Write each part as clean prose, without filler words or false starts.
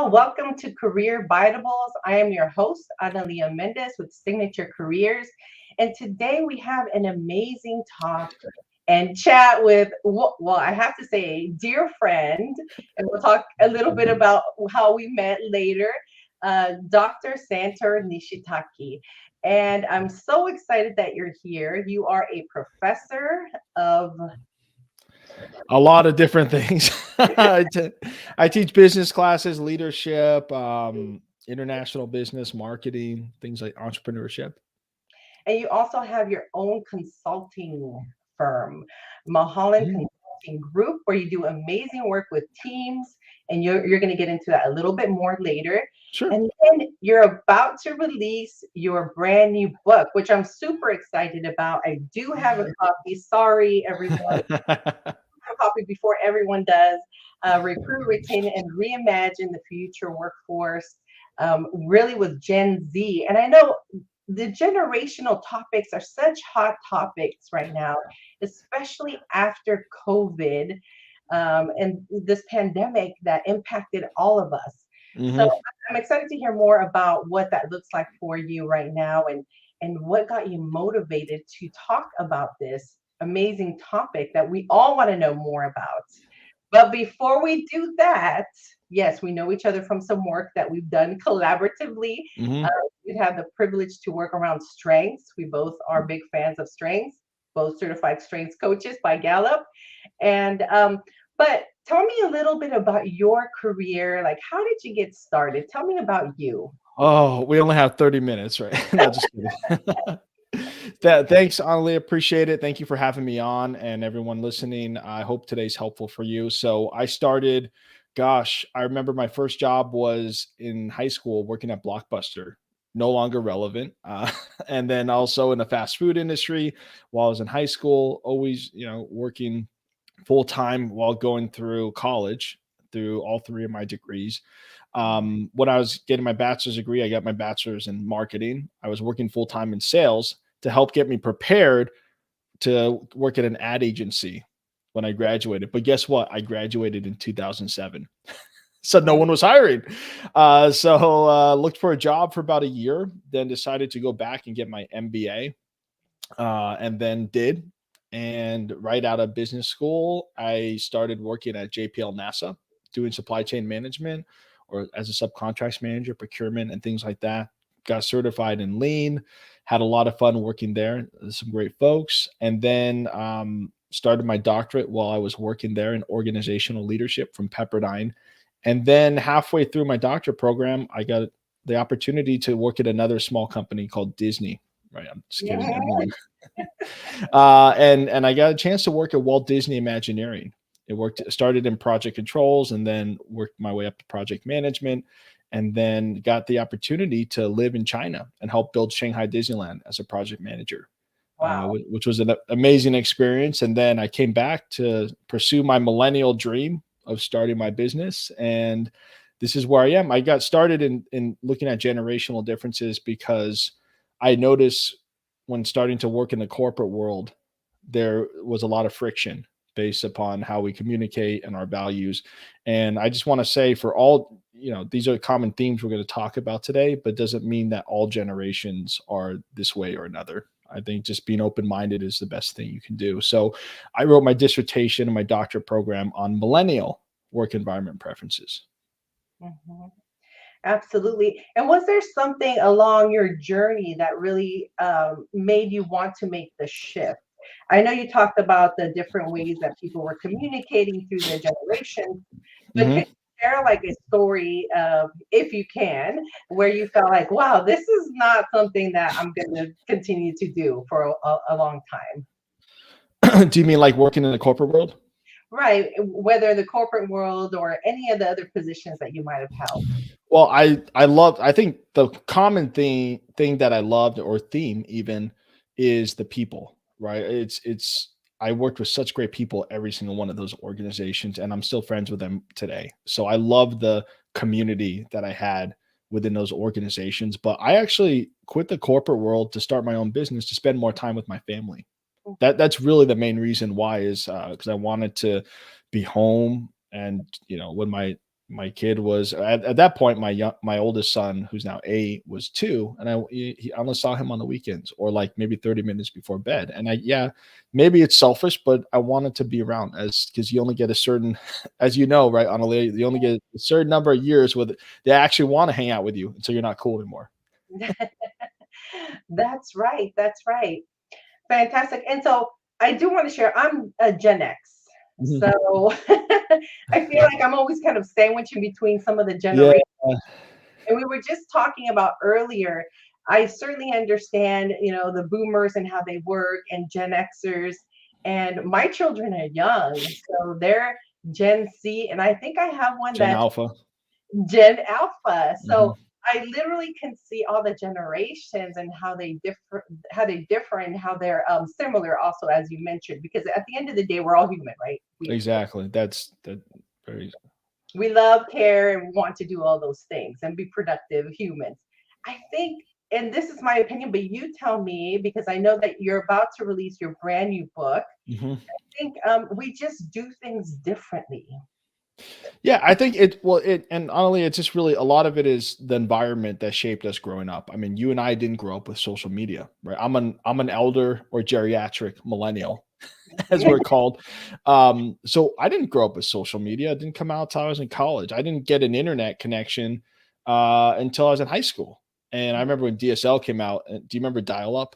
Hello, welcome to Career Bitables. I am your host, Analia Mendez with Signature Careers. And today we have an amazing talk and chat with, well, I have to say, a dear friend. And we'll talk a little bit about how we met later, Dr. Santor Nishizaki. And I'm so excited that you're here. You are a professor of A lot of different things. I teach business classes, leadership, international business, marketing, things like entrepreneurship. And you also have your own consulting firm, Mulholland Mhm. Consulting Group, where you do amazing work with teams. And you're going to get into that a little bit more later. Sure. And then you're about to release your brand new book, which I'm super excited about. I do have a copy. Sorry, everyone. A copy before everyone does. Recruit, retain, and reimagine the future workforce, really with Gen Z. And I know the generational topics are such hot topics right now, especially after COVID and this pandemic that impacted all of us. So hmm I'm excited to hear more about what that looks like for you right now and what got you motivated to talk about this amazing topic that we all want to know more about. But before we do that, yes, we know each other from some work that we've done collaboratively. Uh, hmm we have the privilege to work around strengths. We both are big fans of strengths, both certified strengths coaches by Gallup. And but tell me a little bit about your career. Like, how did you get started? Tell me about you. Oh, we only have 30 minutes, right? No, just kidding. Thanks, Annalie. Appreciate it. Thank you for having me on and everyone listening. I hope today's helpful for you. So I started, gosh, I remember my first job was in high school working at Blockbuster, no longer relevant. And then also in the fast food industry while I was in high school, always, working full time while going through college through all three of my degrees. When I was getting my bachelor's degree, I got my bachelor's in marketing. I was working full time in sales to help get me prepared to work at an ad agency when I graduated. But guess what? I graduated in 2007. So no one was hiring. So looked for a job for about a year, then decided to go back and get my MBA, and then did. And right out of business school, I started working at JPL NASA, doing supply chain management or as a subcontracts manager, procurement, and things like that. Got certified in lean, had a lot of fun working there. Some great folks. And then started my doctorate while I was working there in organizational leadership from Pepperdine. And then halfway through my doctorate program, I got the opportunity to work at another small company called Disney. Right. I'm just kidding, Yeah. everyone. And I got a chance to work at Walt Disney Imagineering. Started in project controls and then worked my way up to project management, and then got the opportunity to live in China and help build Shanghai Disneyland as a project manager, Wow. which was an amazing experience. And then I came back to pursue my millennial dream of starting my business, and this is where I am. I got started in looking at generational differences because I noticed when starting to work in the corporate world, there was a lot of friction based upon how we communicate and our values. And I just want to say for all, these are common themes we're going to talk about today, but doesn't mean that all generations are this way or another. I think just being open-minded is the best thing you can do. So I wrote my dissertation and my doctorate program on millennial work environment preferences. Mhm. Absolutely. And was there something along your journey that really made you want to make the shift? I know you talked about the different ways that people were communicating through the generations, but could Mhm. you share like a story, if you can, where you felt like, wow, this is not something that I'm going to continue to do for a long time? Do you mean like working in the corporate world? Right. Whether the corporate world or any of the other positions that you might have held. Well, I think the common thing that I loved or theme even is the people, right? It's I worked with such great people every single one of those organizations, and I'm still friends with them today. So I love the community that I had within those organizations. But I actually quit the corporate world to start my own business to spend more time with my family. That's really the main reason why is because I wanted to be home, and when my My kid was at that point, my oldest son, who's now 8, was 2, and I only saw him on the weekends or like maybe 30 minutes before bed. And yeah, maybe it's selfish, but I wanted to be around as because you only get a certain, as you know, right, Annalie, you only get a certain number of years with they actually want to hang out with you until you're not cool anymore. That's right. That's right. Fantastic. And so I do want to share, I'm a Gen X. Mhm. So I feel like I'm always kind of sandwiched in between some of the Yeah. generations. And we were just talking about earlier, I certainly understand, the boomers and how they work and Gen Xers. And my children are young. So they're Gen Z. And I think I have one Gen that's Alpha. Gen Alpha. So Mhm. I literally can see all the generations and how they differ and how they're similar also, as you mentioned, because at the end of the day, we're all human, right? Exactly. That's that very We love, care, and want to do all those things and be productive humans. I think, and this is my opinion, but you tell me because I know that you're about to release your brand new book. Mhm. I think we just do things differently. Yeah, I think and honestly, it's just really a lot of it is the environment that shaped us growing up. I mean, you and I didn't grow up with social media, right? I'm an elder or geriatric millennial, as we're called. So I didn't grow up with social media. It didn't come out till I was in college. I didn't get an internet connection until I was in high school. And I remember when DSL came out. Do you remember dial up?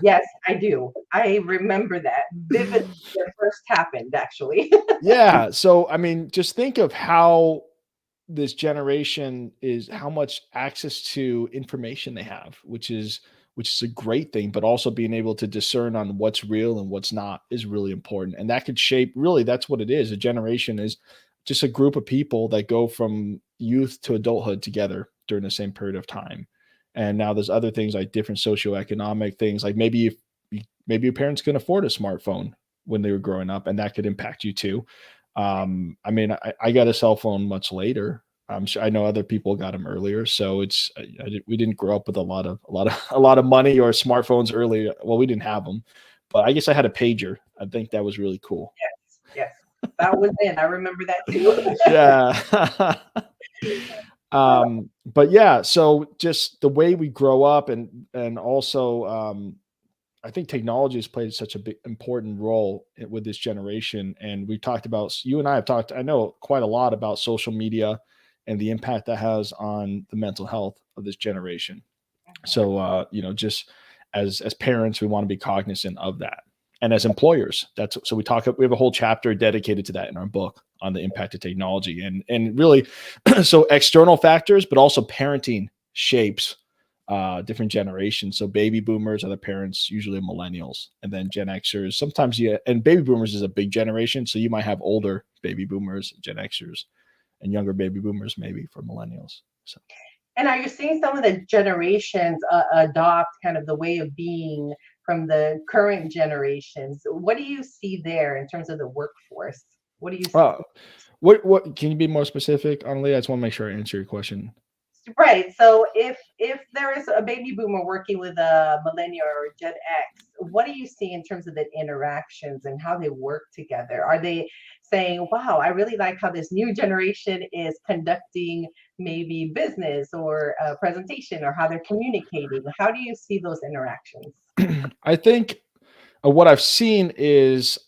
Yes, I do. I remember that vividly when it first happened, actually. Yeah. So I mean, just think of how this generation is how much access to information they have, which is a great thing, but also being able to discern on what's real and what's not is really important. And that could shape really that's what it is. A generation is just a group of people that go from youth to adulthood together during the same period of time. And now there's other things like different socioeconomic things, like maybe your parents can afford a smartphone when they were growing up, and that could impact you too. I mean, I got a cell phone much later. I'm sure I know other people got them earlier, so we didn't grow up with a lot of money or smartphones early. Well, we didn't have them, but I guess I had a pager. I think that was really cool. Yes, yes. That was in. I remember that too. Yeah. But yeah, so just the way we grow up and also I think technology has played such a big important role with this generation. And we talked about you and I have talked, I know quite a lot about social media and the impact that has on the mental health of this generation. So just as parents, we want to be cognizant of that. And as employers, that's so we have a whole chapter dedicated to that in our book on the impact of technology and really so external factors, but also parenting shapes different generations. So baby boomers are the parents, usually millennials, and then Gen Xers. Sometimes and baby boomers is a big generation, so you might have older baby boomers, Gen Xers, and younger baby boomers maybe for millennials. So And are you seeing some of the generations adopt kind of the way of being from the current generations? What do you see there in terms of the workforce? What do you see? uh, what can you be more specific on Lee? I just want to make sure I answer your question. Right. So if there is a baby boomer working with a millennial or Gen X, what do you see in terms of the interactions and how they work together? Are they saying, "Wow, I really like how this new generation is conducting maybe business or a presentation or how they're communicating?" How do you see those interactions? I think what I've seen is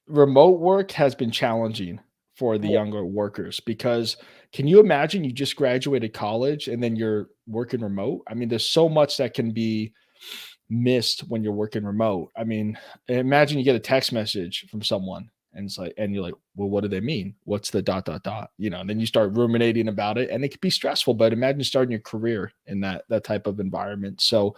remote work has been challenging for the younger workers because can you imagine you just graduated college and then you're working remote? I mean, there's so much that can be missed when you're working remote. I mean, imagine you get a text message from someone and it's like, and you're like, well, what do they mean? What's the dot, dot, dot? And then you start ruminating about it and it could be stressful, but imagine starting your career in that type of environment. So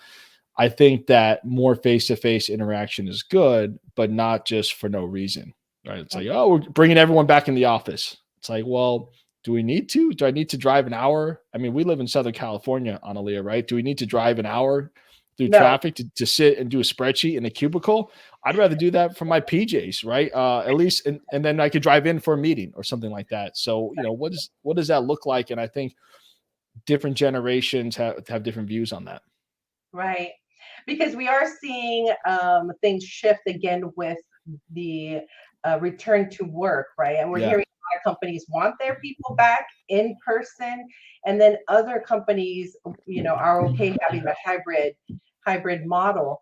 I think that more face-to-face interaction is good, but not just for no reason, right? It's like, oh, we're bringing everyone back in the office. It's like, well, do we need to? Do I need to drive an hour? I mean, we live in Southern California, Analia, right? Do we need to drive an hour through No, traffic to sit and do a spreadsheet in a cubicle? I'd rather do that from my PJs, right? At least, and then I could drive in for a meeting or something like that. So, what does that look like? And I think different generations have different views on that. right. Because we are seeing things shift again with the return to work, right? And we're Yeah. hearing lot of companies want their people back in person, and then other companies, are okay having the hybrid model.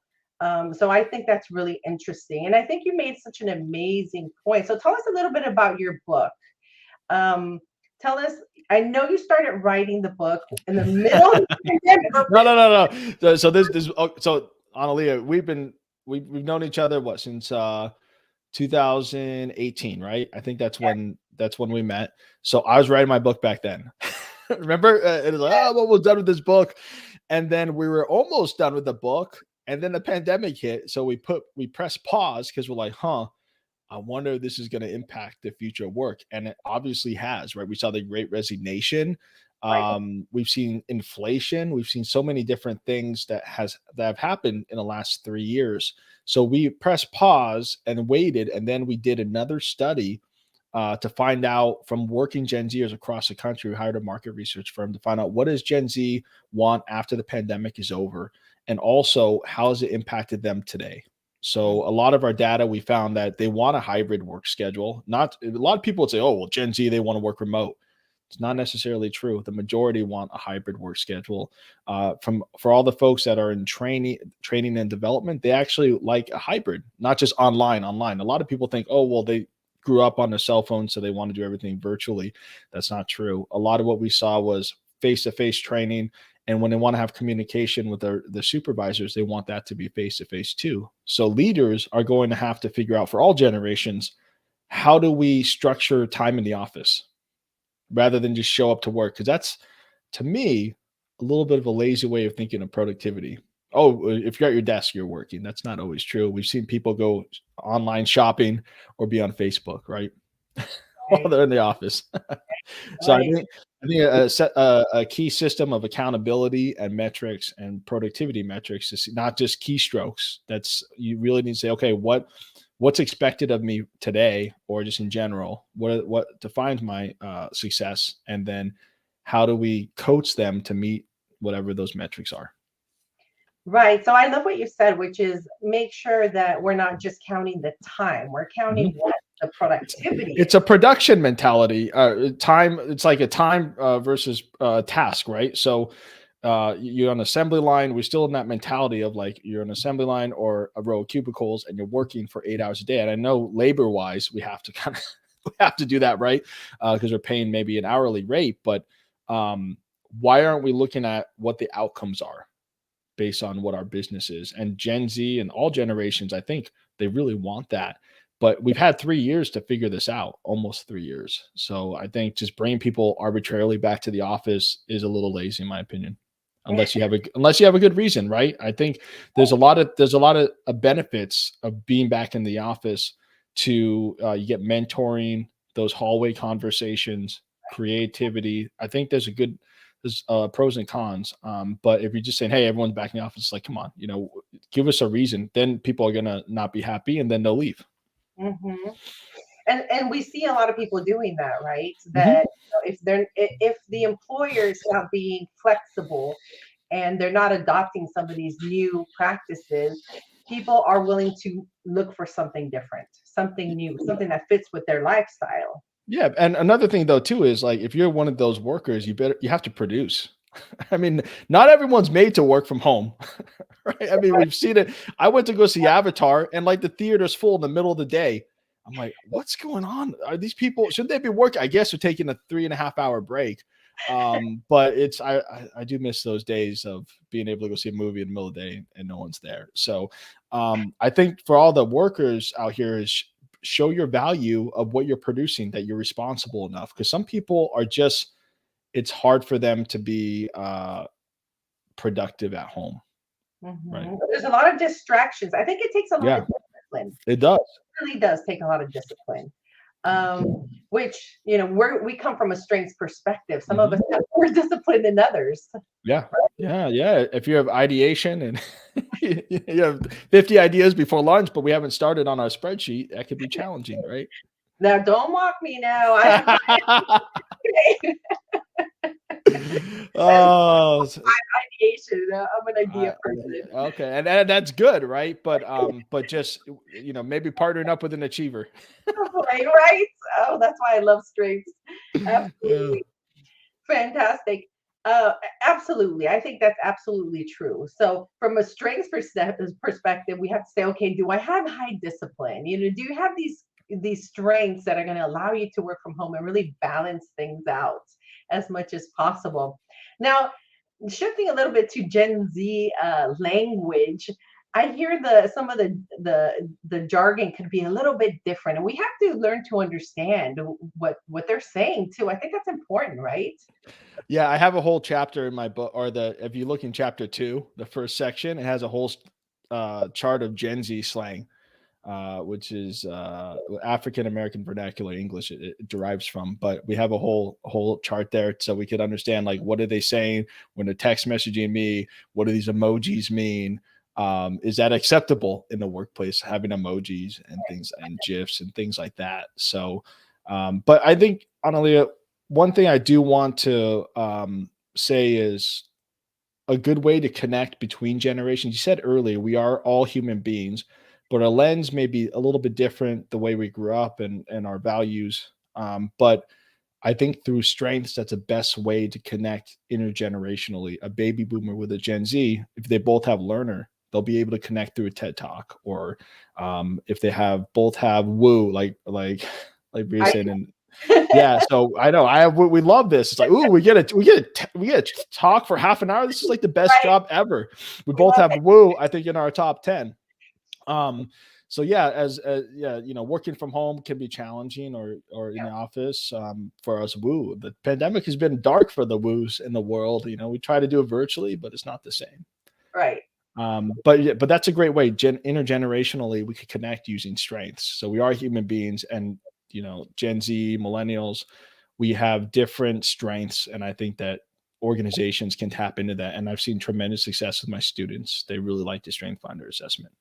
So I think that's really interesting, and I think you made such an amazing point. So tell us a little bit about your book. Um, Tell us. I know you started writing the book in the middle of the pandemic. No. So Analia, we've known each other what since 2018, right? I think that's when we met. So I was writing my book back then. Remember? It was like, oh, I'm almost done with this book, and then we were almost done with the book, and then the pandemic hit. So we pressed pause because we're like, huh. I wonder if this is going to impact the future of work. And it obviously has, right? We saw the great resignation. Right. We've seen inflation. We've seen so many different things that have happened in the last 3 years. So we pressed pause and waited. And then we did another study to find out from working Gen Zers across the country. We hired a market research firm to find out what does Gen Z want after the pandemic is over? And also, how has it impacted them today? So a lot of our data, we found that they want a hybrid work schedule. Not a lot of people would say, "Oh, well, Gen Z, they want to work remote." It's not necessarily true. The majority want a hybrid work schedule. For all the folks that are in training and development, they actually like a hybrid, not just online. A lot of people think, "Oh, well, they grew up on a cell phone, so they want to do everything virtually." That's not true. A lot of what we saw was face-to-face training, and when they want to have communication with the supervisors, they want that to be face to face too. So leaders are going to have to figure out for all generations, how do we structure time in the office rather than just show up to work? Because that's, to me, a little bit of a lazy way of thinking of productivity. Oh, if you're at your desk, you're working. That's not always true. We've seen people go online shopping or be on Facebook, right? While they're in the office. So Right. I think a key system of accountability and metrics and productivity metrics is not just keystrokes. That's you really need to say, okay, what's expected of me today, or just in general, what defines my success, and then how do we coach them to meet whatever those metrics are. Right. So I love what you said, which is make sure that we're not just counting the time, we're counting Mhm. what the It's productivity it's is. a production mentality. Time. It's like a time versus task, right? So you're on an assembly line. We're still in that mentality of like you're an assembly line or a row of cubicles, and you're working for 8 hours a day. And I know labor wise, we have to kind of we have to do that, right? Because we're paying maybe an hourly rate. But um, why aren't we looking at what the outcomes are based on what our business is? And Gen Z and all generations, I think they really want that. But we've had 3 years to figure this out, almost 3 years. So I think just bringing people arbitrarily back to the office is a little lazy, in my opinion. Unless you have a good reason, right? I think there's a lot of benefits of being back in the office. To you get mentoring, those hallway conversations, creativity. I think there's pros and cons. But if you're just saying, "Hey, everyone's back in the office," like, come on, give us a reason. Then people are gonna not be happy, and then they'll leave. Hmm. And we see a lot of people doing that, right? Mhm. That if the employer is not being flexible and they're not adopting some of these new practices, people are willing to look for something different, something new, something that fits with their lifestyle. Yeah, and another thing though too is like if you're one of those workers, you have to produce. I mean, not everyone's made to work from home, right? I mean, we've seen it. I went to go see Avatar, and like the theater's full in the middle of the day. I'm like, what's going on? Are these people? Should they be working? I guess they're taking a 3.5 hour break. But I do miss those days of being able to go see a movie in the middle of the day and no one's there. So I think for all the workers out here is show your value of what you're producing, that you're responsible enough, because some people are just, it's hard for them to be productive at home, right? There's a lot of distractions. I think it takes a lot Yeah, of discipline. it does. Really does take a lot of discipline. Which we come from a strengths perspective. Some of us Mhm. have more discipline than others. Yeah, yeah. If you have ideation and you have 50 ideas before lunch, but we haven't started on our spreadsheet, that could be challenging, right? Now, don't mock me now. Oh, Ideation. I'm an idea yeah, person. okay, and that's good, right? But just maybe partnering up with an achiever. Right, right. Oh, that's why I love strengths. Yeah. Absolutely. Fantastic. Absolutely. I think that's absolutely true. So, from a strengths perspective, we have to say, okay, do I have high discipline? Do you have these strengths that are going to allow you to work from home and really balance things out as much as possible? Now, shifting a little bit to Gen Z language, I hear some of the jargon could be a little bit different, and we have to learn to understand what they're saying too. I think that's important, right? Yeah, I have a whole chapter in my book, or if you look in chapter 2, the first section, it has a whole chart of Gen Z slang, which is African American vernacular English. It derives from, but we have a whole chart there, so we could understand like what are they saying when they're text messaging me. What do these emojis mean? Is that acceptable in the workplace? Having emojis and things and gifs and things like that. So, but I think, Analia, one thing I do want to say is a good way to connect between generations. You said earlier, we are all human beings, but our lens may be a little bit different, the way we grew up and our values. But I think through strengths, that's the best way to connect intergenerationally. A baby boomer with a Gen Z, if they both have learner, they'll be able to connect through a TED Talk, or if they have both have woo, like we I said, and yeah, so I know we love this. It's like, ooh, we get a talk for half an hour. This is like the best right. job ever. We We both love have woo, I think, in our top 10. Um, so yeah, as yeah, working from home can be challenging, or in the office. For us, woo, the pandemic has been dark for the woos in the world. We try to do it virtually, but it's not the same. right. But yeah, but that's a great way. Intergenerationally, we could connect using strengths. So we are human beings, and Gen Z, millennials, we have different strengths, and I think that organizations can tap into that. And I've seen tremendous success with my students. They really like the Strength Finder assessment.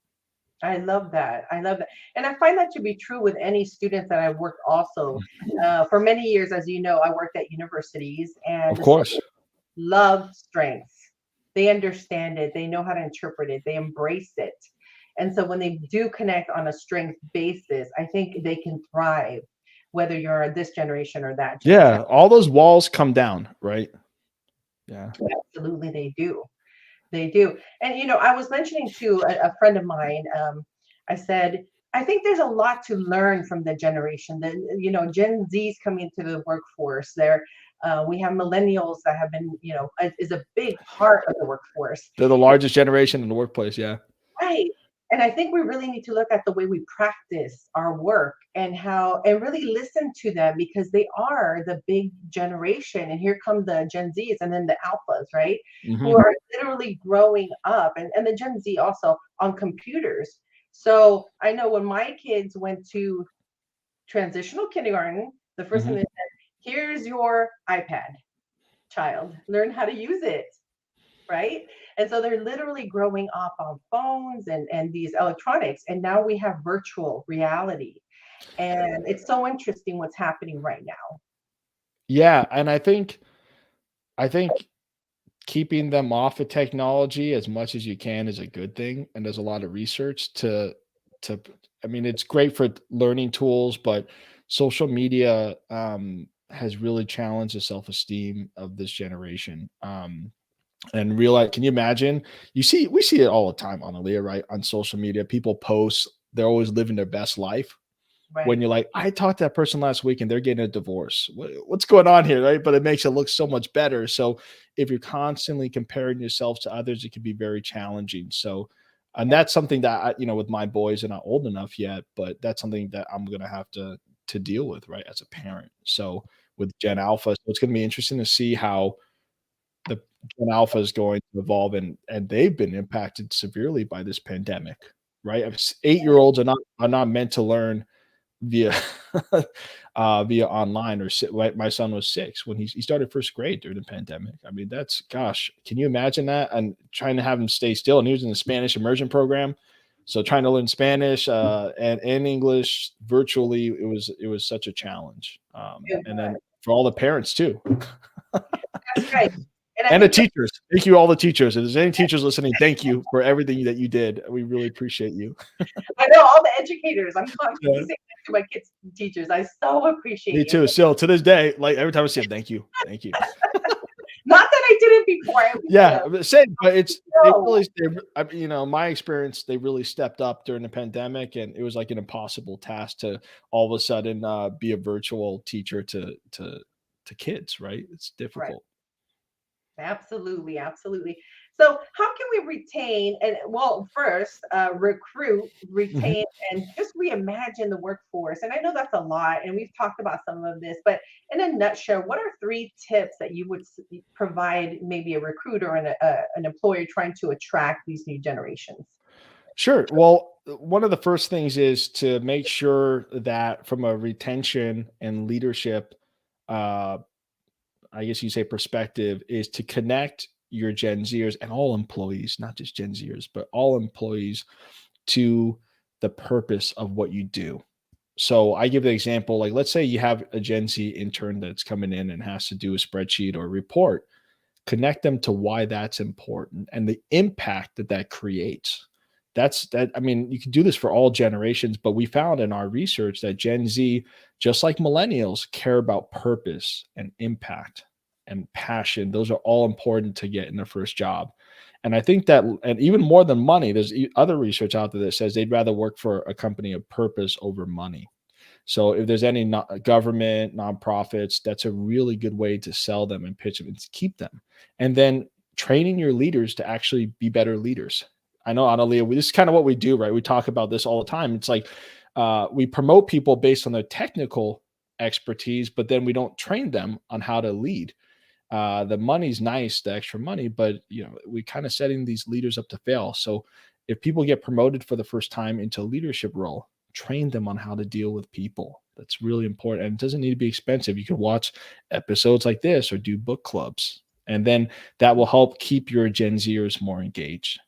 I love that. I love that. And I find that to be true with any students that I've worked also. For many years, as you know, I worked at universities, and Of the course. students love strengths. They understand it, they know how to interpret it, they embrace it. And so when they do connect on a strength basis, I think they can thrive, whether you're this generation or that generation. Yeah, all those walls come down, right? Yeah. Absolutely, they do. They do. And I was mentioning to a friend of mine, I said, I think there's a lot to learn from the generation. That Gen Z's coming into the workforce. We have millennials that have been, is a big part of the workforce. They're the largest generation in the workplace. Yeah. Right. And I think we really need to look at the way we practice our work and really listen to them, because they are the big generation. And here come the Gen Zs and then the alphas, right? Who Hmm. are literally growing up, and the Gen Z also on computers. So I know when my kids went to transitional kindergarten, the first thing Hmm. they said, here's your iPad, child, learn how to use it, right? And so they're literally growing up on phones and these electronics. And now we have virtual reality. And it's so interesting what's happening right now. Yeah, and I think keeping them off of technology as much as you can is a good thing, and there's a lot of research to I mean, it's great for learning tools, but social media has really challenged the self-esteem of this generation. And realize, can you imagine? We see it all the time on Aaliyah, right? On social media, people post, they're always living their best life, when Right. you're like, I talked to that person last week and they're getting a divorce. What's going on here? Right. But it makes it look so much better. So if you're constantly comparing yourself to others, it can be very challenging. So, and that's something that with my boys, are not old enough yet, but that's something that I'm going to have to deal with, right, as a parent. So with Gen Alpha, so it's going to be interesting to see how the Gen Alpha is going to evolve, and they've been impacted severely by this pandemic, right? 8-year-olds are not meant to learn via via online, or my son was 6 when he started first grade during the pandemic. I mean, that's, gosh, can you imagine that? And trying to have him stay still, and he was in the Spanish immersion program, so trying to learn Spanish and English virtually, it was such a challenge. It And then was. for all the parents too. That's right. And I And the think teachers. Thank you, all the teachers. If there's any teachers listening, thank you for everything that you did. We really appreciate you. I know all the educators. I'm constantly Yeah. saying that to my kids and teachers. I so appreciate Me you. too. Still to this day, like every time I see them, thank you. Thank you. Not that I didn't before. I was, Yeah, but same, but it's they no, really I mean, my experience, they really stepped up during the pandemic, and it was like an impossible task to all of a sudden be a virtual teacher to kids, right? It's right. difficult. Absolutely, absolutely. So, how can we retain and well, first, recruit, Mhm. retain, and just reimagine the workforce? And I know that's a lot, and we've talked about some of this, but in a nutshell, what are three tips that you would provide maybe a recruiter and an employer trying to attract these new generations? Sure. Well, one of the first things is to make sure that from a retention and leadership, uh, I guess you say perspective, is to connect your Gen Zers and all employees, not just Gen Zers, but all employees to the purpose of what you do. So I give the example, like let's say you have a Gen Z intern that's coming in and has to do a spreadsheet or a report. Connect them to why that's important and the impact that that creates. That I mean, you can do this for all generations, but we found in our research that Gen Z, just like millennials, care about purpose and impact and passion. Those are all important to get in their first job. And I think that, and even more than money, there's other research out there that says they'd rather work for a company of purpose over money. So if there's any government, nonprofits, that's a really good way to sell them and pitch them and to keep them. And then training your leaders to actually be better leaders. I know, Analia, this is kind of what we do, right? We talk about this all the time. It's like we promote people based on their technical expertise, but then we don't train them on how to lead. The money's nice, the extra money, but we kind of setting these leaders up to fail. So if people get promoted for the first time into a leadership role, train them on how to deal with people. That's really important. And it doesn't need to be expensive. You can watch episodes like this or do book clubs. And then that will help keep your Gen Zers more engaged.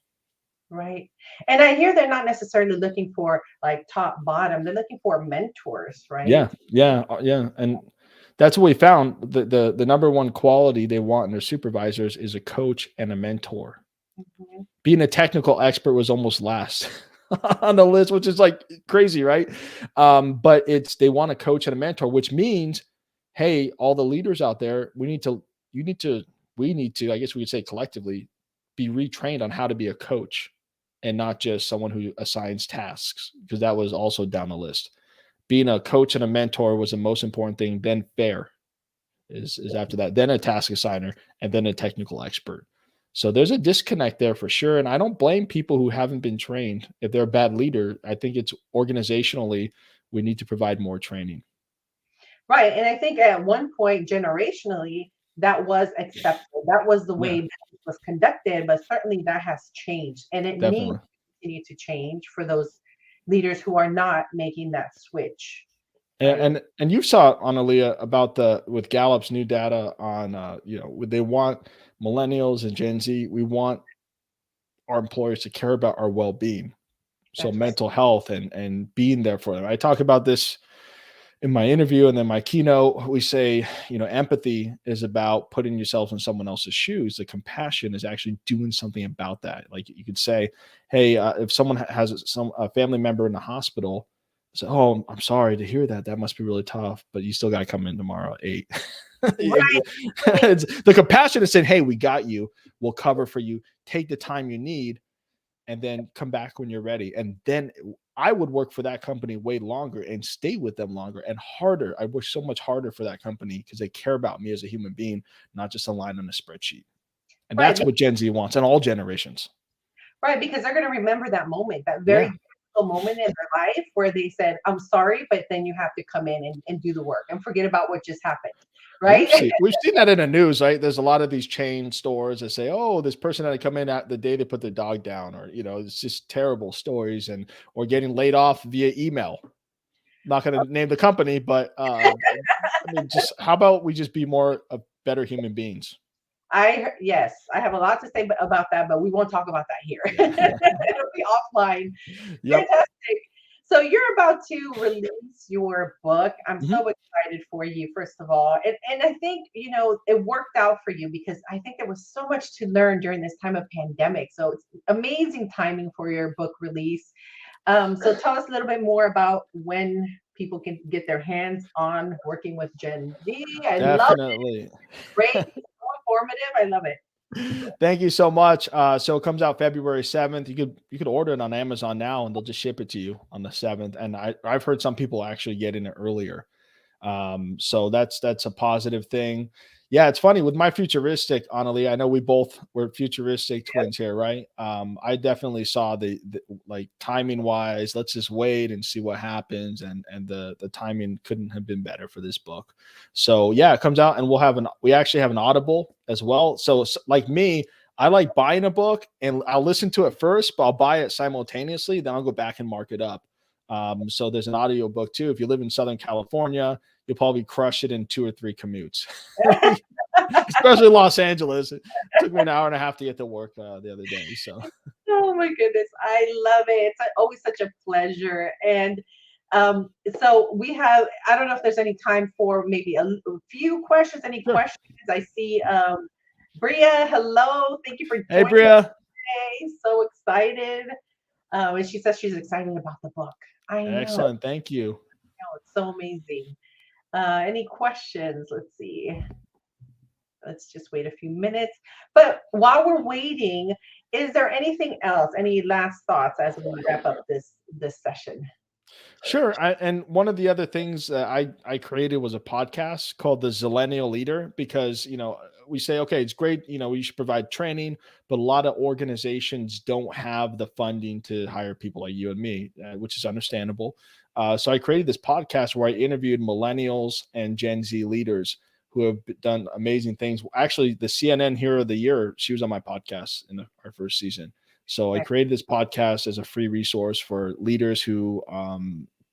Right. And I hear they're not necessarily looking for like top bottom, they're looking for mentors, right? Yeah, yeah, yeah. And that's what we found. The number one quality they want in their supervisors is a coach and a mentor. Mhm. Being a technical expert was almost last on the list, which is like crazy, right? But it's they want a coach and a mentor, which means, hey, all the leaders out there, you need to, we need to, I guess we could say collectively, be retrained on how to be a coach and not just someone who assigns tasks, because that was also down the list. Being a coach and a mentor was the most important thing. Then fair is after that, then a task assigner, and then a technical expert. So there's a disconnect there for sure. And I don't blame people who haven't been trained. If they're a bad leader, I think it's organizationally, we need to provide more training. Right. And I think at one point, generationally, that was accepted. That was the Yeah, way that it was conducted, but certainly that has changed. And it needs definitely. to continue to change for those leaders who are not making that switch, And right? you saw, Analia, about the with Gallup's new data on they want millennials and Gen Z. We want our employers to care about our well-being. So That's right. mental health and being there for them. I talk about this in my interview and then my keynote. We say, empathy is about putting yourself in someone else's shoes. The compassion is actually doing something about that. Like you could say, hey, if someone has a family member in the hospital, say, oh, I'm sorry to hear that. That must be really tough, but you still got to come in tomorrow at 8. Right. It's the compassion is saying, hey, we got you. We'll cover for you. Take the time you need and then come back when you're ready. And then I would work for that company way longer and stay with them longer and harder. I work so much harder for that company because they care about me as a human being, not just a line on a spreadsheet. And Right. that's what Gen Z wants and all generations. Right, because they're gonna remember that moment, that very Yeah. difficult moment in their life where they said, "I'm sorry," but then you have to come in and do the work and forget about what just happened, And right? we've seen that in the news, right? There's a lot of these chain stores that say, "Oh, this person had to come in at the day they put their dog down," or it's just terrible stories, and or getting laid off via email. Not going to name the company, but I mean, just how about we just be more better human beings? Yes, I have a lot to say about that, but we won't talk about that here. Yeah. It'll be offline. Yep. Fantastic. So you're about to release your book. I'm Mhm. so excited for you, first of all. And I think, it worked out for you because I think there was so much to learn during this time of pandemic. So it's amazing timing for your book release. So tell us a little bit more about when people can get their hands on working with Gen Z. I love it. Definitely. Great. It's so informative. I love it. Thank you so much. So it comes out February 7th. You could order it on Amazon now and they'll just ship it to you on the 7th. And I've heard some people actually getting it earlier. So that's a positive thing. Yeah, it's funny with my futuristic, Annalie. I know we're futuristic twins here, right? I definitely saw the like timing wise. Let's just wait and see what happens, and the timing couldn't have been better for this book. So yeah, it comes out, and we actually have an Audible as well. So like me, I like buying a book and I'll listen to it first, but I'll buy it simultaneously. Then I'll go back and mark it up. So there's an audio book too. If you live in Southern California, you'll probably crush it in 2 or 3 commutes, especially Los Angeles. It took me an hour and a half to get to work the other day. So Oh my goodness, I love it. It's always such a pleasure. And so we have, I don't know if there's any time for maybe a few questions. Any sure. questions? I see Bria, hello. Thank you for Hey, joining us Bria. today. So excited. And she says she's excited about the book. I know, Excellent. Thank you. it's so amazing. Any questions? Let's see. Let's just wait a few minutes. But while we're waiting, is there anything else? Any last thoughts as we wrap up this session? Sure. And one of the other things that I created was a podcast called the Zillennial Leader because we say okay, it's great, we should provide training, but a lot of organizations don't have the funding to hire people like you and me, which is understandable. So I created this podcast where I interviewed millennials and Gen Z leaders who have done amazing things. Actually, the CNN Hero of the Year, she was on my podcast in our first season. So I created this podcast as a free resource for leaders who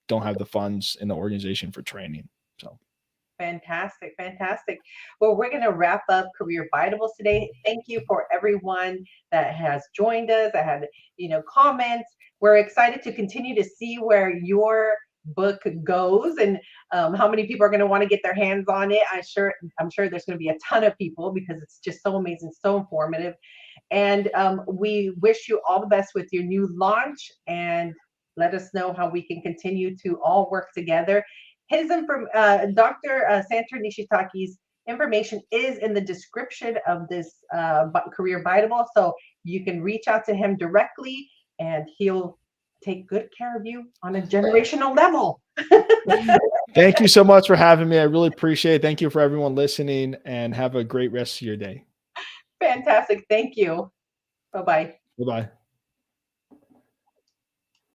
don't have the funds in the organization for training. So Fantastic, fantastic. Well, we're going to wrap up Career Vitables today. Thank you for everyone that has joined us. I had, comments. We're excited to continue to see where your book goes and how many people are going to want to get their hands on it. I'm sure there's going to be a ton of people because it's just so amazing, so informative. And we wish you all the best with your new launch and let us know how we can continue to all work together. Dr. Santor Nishizaki's information is in the description of this Career Bitable, so you can reach out to him directly, and he'll take good care of you on a generational level. thank you so much for having me. I really appreciate it. Thank you for everyone listening and have a great rest of your day. Fantastic. Thank you. Bye bye. Bye bye.